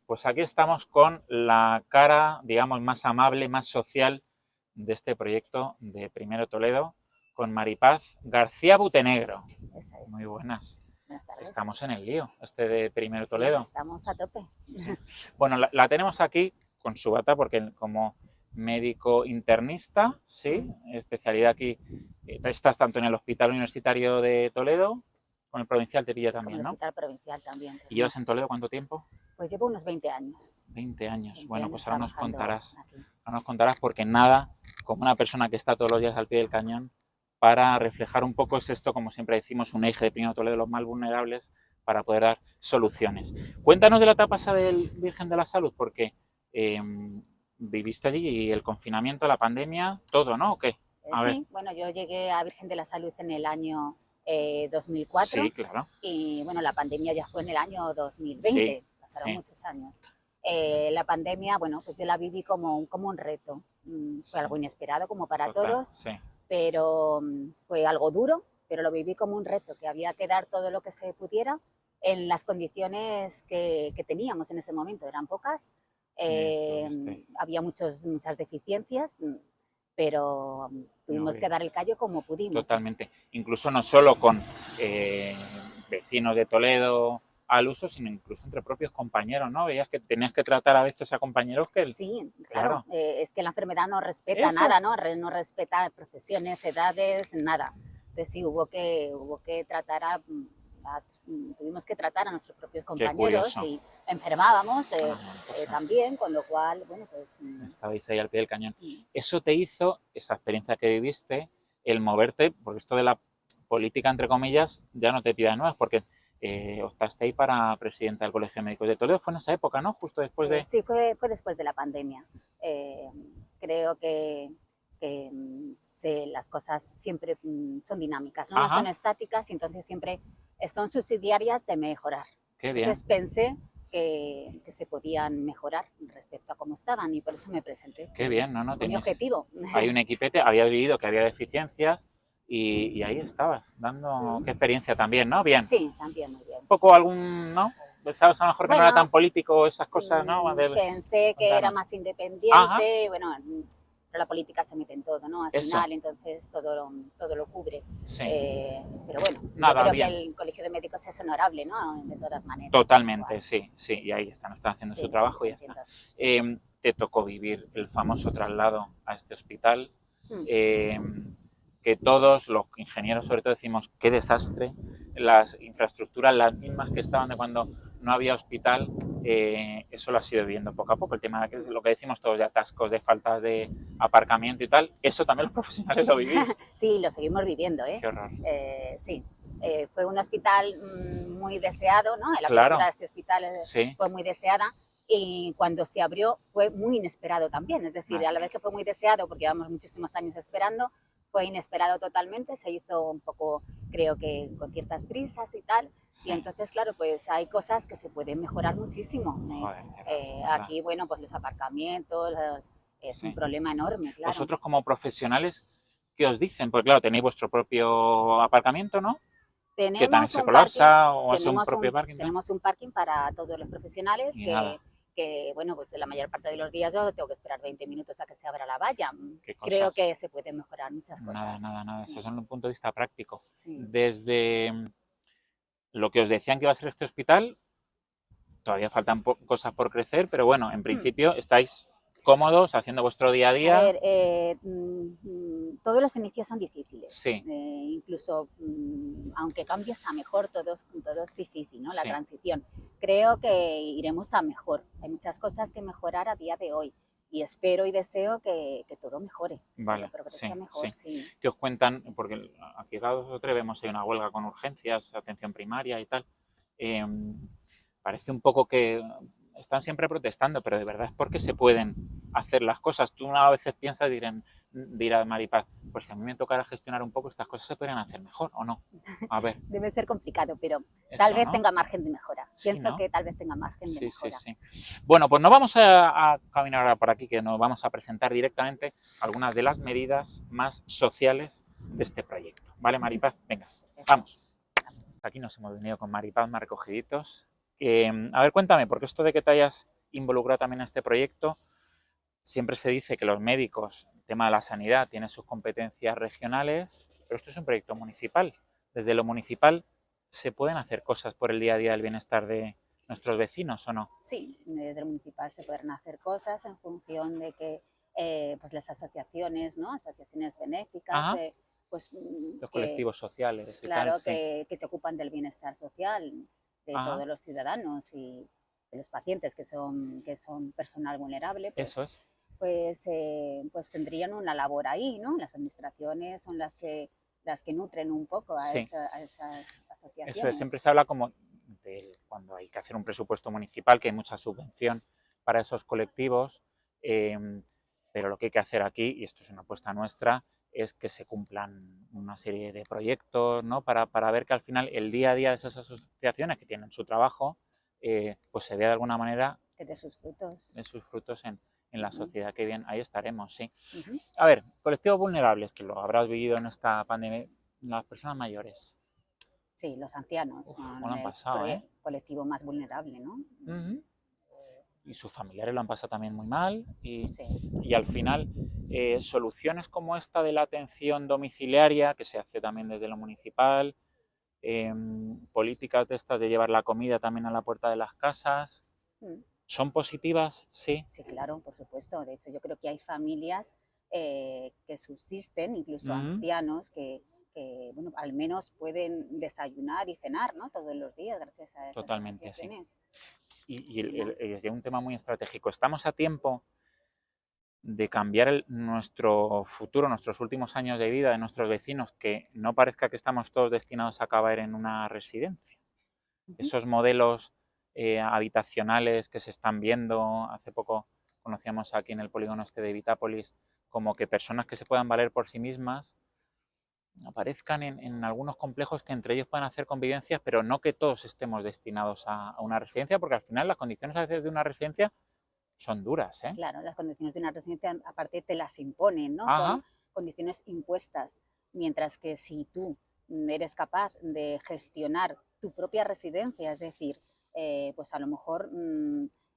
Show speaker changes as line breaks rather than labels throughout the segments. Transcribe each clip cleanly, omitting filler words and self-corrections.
Pues aquí estamos con la cara, digamos, más amable, más social de este proyecto de Primero Toledo, con Maripaz García Butenegro.
Esa es.
Muy buenas.
Buenas tardes.
Estamos en el lío, de Primero
Sí,
Toledo.
estamos a tope.
Sí. Bueno, la tenemos aquí con su bata porque como médico internista, sí, especialidad aquí, estás tanto en el Hospital Universitario de Toledo, con el Provincial te pilla
Como
también,
el
¿no?
hospital provincial también
¿Y llevas en
tenemos.
Toledo cuánto tiempo?
Pues llevo unos 20 años.
20 años.
20
Bueno, pues
años trabajando aquí.
ahora nos contarás porque nada como una persona que está todos los días al pie del cañón para reflejar un poco es esto, como siempre decimos, un eje de Primero Toledo de los más vulnerables para poder dar soluciones. Cuéntanos de la etapa esa del Virgen de la Salud, porque eh, viviste allí y el confinamiento, la pandemia, todo, ¿no? ¿O qué? A ver.
Sí, bueno, yo llegué a Virgen de la Salud en el año 2004
Sí, claro.
y bueno, la pandemia ya fue en el año
Sí,
2020, pasaron
sí,
muchos años. La pandemia, bueno, pues yo la viví como un reto. Fue
sí.
algo inesperado como para
Total,
todos,
sí.
pero fue algo duro, pero lo viví como un reto, que había que dar todo lo que se pudiera en las condiciones que teníamos en ese momento. Eran pocas,
Estuvisteis.
había muchas deficiencias, pero
No,
tuvimos que dar el callo como pudimos.
totalmente. Incluso no solo con eh, vecinos de Toledo al uso, sino incluso entre propios compañeros, ¿no? Veías que tenías que tratar a veces a compañeros que...
Sí, claro,
Claro,
es que la enfermedad no respeta
eso.
nada, ¿no? No respeta profesiones, edades, nada. Entonces sí, hubo que tratar tuvimos que tratar a nuestros propios
Qué
compañeros
curioso.
y enfermábamos
Ah, bueno, pues,
también, con lo cual, bueno, pues...
estabais ahí al pie del cañón. Eso te hizo, esa experiencia que viviste, el moverte, porque esto de la política, entre comillas, ya no te pide nuevas, porque optaste ahí para presidenta del Colegio de Médicos de Toledo. Fue en esa época, ¿no? Justo después de...
Sí, fue después de la pandemia. Eh, creo que las cosas siempre son dinámicas, ¿no? No son
Ajá,
estáticas y entonces siempre son subsidiarias de mejorar.
qué bien.
Entonces pensé que se podían mejorar respecto a cómo estaban y por eso me presenté.
Qué bien, ¿no?
Fue mi
Tenéis
objetivo.
ahí un equipete, había vivido que había deficiencias y ahí estabas, dando... Qué experiencia también, ¿no? Bien.
Sí, también muy bien.
Un poco algún, ¿no? Sabes a lo mejor que no era tan
Bueno,
político esas cosas, ¿no?
pensé que era
Cuéntanos.
más
Ajá,
independiente, bueno, pero la política se mete en todo, ¿no? Al
eso,
final, entonces todo lo cubre.
sí.
Pero bueno, yo
Nada,
creo que
bien.
el Colegio de Médicos es honorable, ¿no? De todas maneras, con lo
Totalmente,
cual,
sí, sí. Y ahí están haciendo su
sí,
trabajo y
les
ya está.
entiendo.
Te tocó vivir el famoso traslado a este hospital. Eh, que todos los ingenieros sobre todo decimos qué desastre, las infraestructuras las mismas que estaban de cuando no había hospital, eso lo has ido viendo poco a poco, el tema de que es lo que decimos todos de atascos, de faltas de aparcamiento y tal, eso también los profesionales lo vivís.
Sí, lo seguimos viviendo, ¿eh?
Qué horror.
Sí, fue un hospital muy deseado, ¿no? La apertura
Claro,
de este hospital
sí,
fue muy deseada y cuando se abrió fue muy inesperado también, es decir, a
madre
la vez
mía.
que fue muy deseado, porque llevamos muchísimos años esperando, fue inesperado totalmente, se hizo un poco, creo que con ciertas prisas y tal, y
Sí,
entonces, claro, pues hay cosas que se pueden mejorar muchísimo.
joder, qué horror, de verdad.
Aquí, bueno, pues los aparcamientos, es un
Sí.
problema enorme, claro.
Vosotros como profesionales, ¿qué os dicen? Pues claro, tenéis vuestro propio aparcamiento, ¿no? Que también
Tenemos
se
un parking,
colapsa o es un propio parking, ¿no?
tenemos un parking para todos los profesionales
Y nada,
bueno, pues la mayor parte de los días yo tengo que esperar 20 minutos a que se abra la valla.
qué
Creo
cosas.
que se pueden mejorar muchas
Nada,
cosas.
nada, nada. Eso
Sí,
es un punto de vista práctico.
sí.
Desde lo que os decían que iba a ser este hospital, todavía faltan cosas por crecer, pero bueno, en
Hmm.
principio estáis cómodos haciendo vuestro día a
A
día.
ver, todos los inicios son difíciles.
Sí,
Incluso, aunque cambies a mejor, todo es difícil, ¿no? La
sí,
transición. Creo que iremos a mejor. Hay muchas cosas que mejorar a día de hoy y espero y deseo que todo mejore, todo
vale,
progrese a
sí,
mejor,
sí.
sí.
¿Qué os cuentan? Porque aquí cada 2 o 3 vemos hay una huelga con urgencias, atención primaria y tal. Eh, parece un poco que están siempre protestando, pero de verdad es porque se pueden hacer las cosas. Tú a veces piensas, dirá Maripaz, pues si a mí me tocara gestionar un poco, estas cosas se podrían hacer mejor, ¿o no? A ver,
Debe ser complicado, pero tal
eso,
vez
¿no?
tenga margen de mejora.
Sí,
Pienso
¿no?
que tal vez tenga margen de
Sí, sí,
mejora.
sí. Bueno, pues nos vamos a caminar ahora por aquí, que nos vamos a presentar directamente algunas de las medidas más sociales de este proyecto. ¿Vale, Maripaz? Venga,
Perfecto.
vamos. Aquí nos hemos venido con Maripaz más recogiditos. A ver, cuéntame, porque esto de que te hayas involucrado también en este proyecto. Siempre se dice que los médicos, el tema de la sanidad, tienen sus competencias regionales, pero esto es un proyecto municipal. Desde lo municipal se pueden hacer cosas por el día a día del bienestar de nuestros vecinos, ¿o no?
Sí, desde el municipal se podrán hacer cosas en función de que pues las asociaciones, ¿no? Asociaciones benéficas,
Ajá,
pues
los
que,
colectivos sociales y tal,
claro,
sí.
que se ocupan del bienestar social de
Ajá,
todos los ciudadanos y de los pacientes que son personal vulnerable,
eso es.
pues tendrían una labor ahí, ¿no? Las administraciones son las que nutren un poco
Sí,
a esas
eso es. Siempre
asociaciones.
se habla como de cuando hay que hacer un presupuesto municipal, que hay mucha subvención para esos colectivos, pero lo que hay que hacer aquí, y esto es una apuesta nuestra, es que se cumplan una serie de proyectos, ¿no? Para ver que al final el día a día de esas asociaciones que tienen su trabajo, pues se vea de alguna manera
Que de sus frutos.
de sus frutos en la
Ujú,
sociedad. Que bien, ahí estaremos, sí.
ujú.
A ver, colectivos vulnerables, que lo habrás vivido en esta pandemia, las personas mayores.
Sí, los ancianos
Uf, ¿cómo
son
lo han
el
pasado, eh?
colectivo más vulnerable, ¿no?
Ujú. Y sus familiares lo han pasado también muy mal
Sí.
y al final soluciones como esta de la atención domiciliaria, que se hace también desde lo municipal, políticas de estas de llevar la comida también a la puerta de las casas,
Mm.
¿son positivas? Sí.
Sí, claro, por supuesto. De hecho, yo creo que hay familias que subsisten, incluso
Ujú.
ancianos, bueno, al menos pueden desayunar y cenar, ¿no? Todos los días gracias a esas
Totalmente, sí.
asociaciones.
Y
¿No?
es de un tema muy estratégico. Estamos a tiempo de cambiar nuestro futuro, nuestros últimos años de vida de nuestros vecinos, que no parezca que estamos todos destinados a acabar en una residencia.
Ujú.
Esos modelos habitacionales que se están viendo, hace poco conocíamos aquí en el polígono este de Vitápolis, como que personas que se puedan valer por sí mismas aparezcan en algunos complejos que entre ellos puedan hacer convivencias, pero no que todos estemos destinados a una residencia, porque al final las condiciones a veces de una residencia son duras, ¿eh?
Claro, las condiciones de una residencia aparte te las imponen, ¿no? Son
Ajá,
condiciones impuestas, mientras que si tú eres capaz de gestionar tu propia residencia, es decir, pues a lo mejor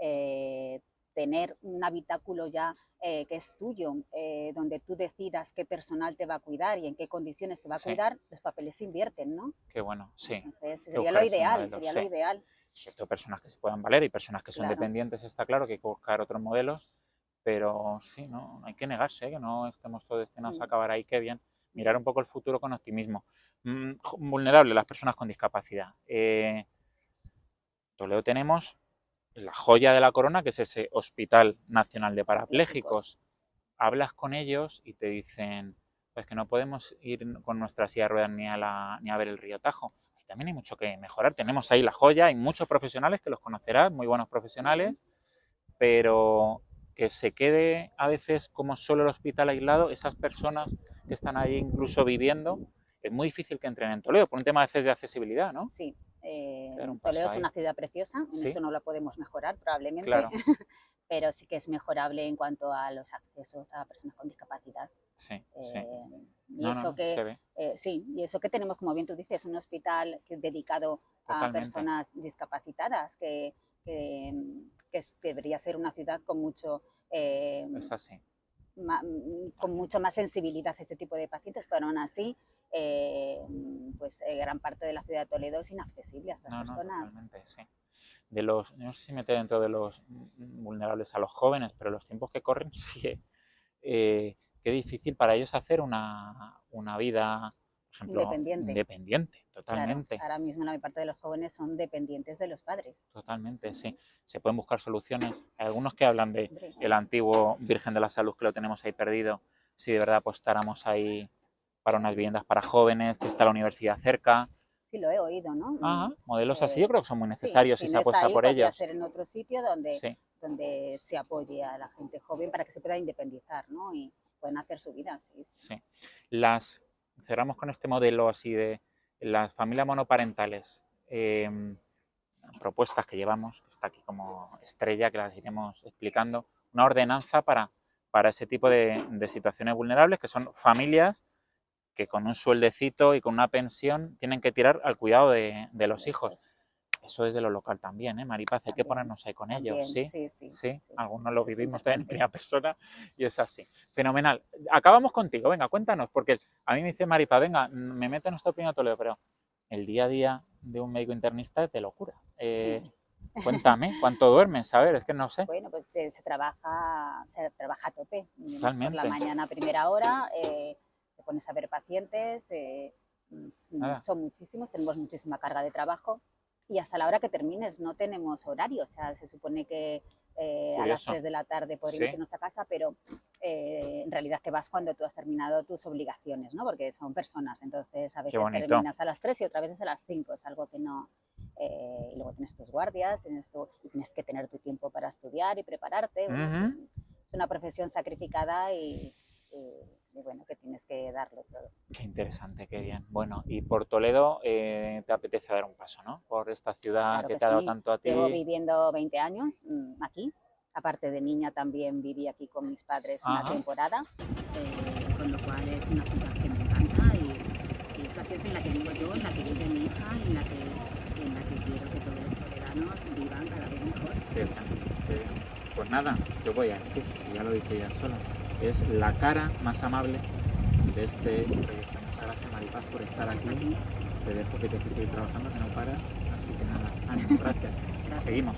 eh, tener un habitáculo ya que es tuyo, donde tú decidas qué personal te va a cuidar y en qué condiciones te va a
sí,
cuidar, los papeles se invierten, ¿no?
qué bueno, sí.
Entonces
Hay que buscar ese modelo,
sería
sí.
lo ideal,
Sobre todo personas que se puedan valer y personas que son
claro.
dependientes, está claro que hay que buscar otros modelos, pero sí, no hay que negarse, que no estemos todos destinados a
Mm,
acabar ahí, qué bien. Mirar
mm,
un poco el futuro con optimismo. Vulnerable, las personas con discapacidad. Toledo tenemos la joya de la corona, que es ese Hospital Nacional de
parapléjicos.
Parapléjicos. Hablas con ellos y te dicen, pues que no podemos ir con nuestra silla de ruedas ni a ver el río Tajo. Ahí también hay mucho que mejorar. Tenemos ahí la joya, hay muchos profesionales que los conocerás, muy buenos
Ujú.
profesionales, pero que se quede a veces como solo el hospital aislado, esas personas que están ahí incluso viviendo, es muy difícil que entren en Toledo, por un tema a veces de accesibilidad, ¿no?
Sí,
Dar un
Toledo
paso
es
ahí.
una ciudad preciosa, en
Sí,
eso no la podemos mejorar probablemente,
claro,
pero sí que es mejorable en cuanto a los accesos a personas con discapacidad.
sí, sí.
Eh, y
No,
eso
no,
que,
se ve
sí, y eso que tenemos, como bien tú dices, un hospital dedicado a
totalmente.
personas discapacitadas, que debería ser una ciudad con eh,
Es así.
con mucho más sensibilidad a este tipo de pacientes, pero aún así, gran parte de la ciudad de Toledo es inaccesible a estas
No, no,
personas.
totalmente, sí. No sé si mete dentro de los vulnerables a los jóvenes, pero los tiempos que corren, sí. Qué difícil para ellos hacer una vida, por ejemplo,
Independiente,
independiente,
claro.
totalmente,
Ahora mismo la mayor parte de los jóvenes son dependientes de los padres.
totalmente, sí. Se pueden buscar soluciones. Hay algunos que hablan de
Hombre,
el antiguo Virgen de la Salud que lo tenemos ahí perdido, si de verdad apostáramos ahí para unas viviendas para jóvenes, que está la universidad cerca.
sí lo he oído, ¿no?
Ajá, modelos así yo creo que son muy
Sí,
necesarios
si
si
no
se
es
apuesta
ahí,
por
podría
ellos.
ser en otro sitio
Sí,
donde se apoye a la gente joven para que se pueda independizar, ¿no? Y puedan hacer su vida, sí, sí.
sí. Las, cerramos con este modelo así de las familias monoparentales. Propuestas que llevamos, que está aquí como estrella, que las iremos explicando. Una ordenanza para ese tipo de situaciones vulnerables, que son familias que con un sueldecito y con una pensión tienen que tirar al cuidado de los hijos.
Hijos.
Eso es de lo local también, ¿eh, Maripaz? Hay que
También,
ponernos ahí con ellos,
también,
¿sí?
sí.
Sí, algunos lo
Eso es
vivimos también en
importante.
primera persona y es así. Fenomenal. Acabamos contigo, venga, cuéntanos, porque a mí me dice Maripaz, venga, me meto en esta opinión Toledo, pero el día a día de un médico internista es de locura. Cuéntame, ¿cuánto duermes? A ver, es que no sé.
Bueno, pues se trabaja a tope. Vienes por la
Totalmente.
mañana a primera hora, te pones a ver pacientes,
Nada.
son muchísimos, tenemos muchísima carga de trabajo y hasta la hora que termines no tenemos horario. O sea, se supone que a las
Curioso.
3 de la tarde podríamos
Sí.
irnos a casa, pero en realidad te vas cuando tú has terminado tus obligaciones, ¿no? Porque son personas, entonces a
Qué
veces
bonito.
terminas a las 3 y otras veces a las 5, es algo que no... y luego tienes tus guardias, tienes que tener tu tiempo para estudiar y prepararte. Bueno, es una profesión sacrificada y bueno, que tienes que darlo todo.
Qué interesante, qué bien. Bueno, y por Toledo te apetece dar un paso, ¿no? Por esta ciudad
Claro
que
que
te ha dado
sí,
tanto a ti.
llevo viviendo 20 años aquí. Aparte de niña también viví aquí con mis padres una temporada, con lo cual es una ciudad que me encanta y es la ciudad en la que vivo yo, en la que vive mi hija y en la que quiero que todos los toledanos vivan cada vez mejor.
Qué bien, qué bien. Pues nada, ¿qué voy a decir? Ya lo dice ella sola. Es la cara más amable de este proyecto. Muchas gracias, Maripaz, por estar aquí. Te dejo que tienes que seguir trabajando, que no paras. Así que nada, ánimo, gracias. Seguimos.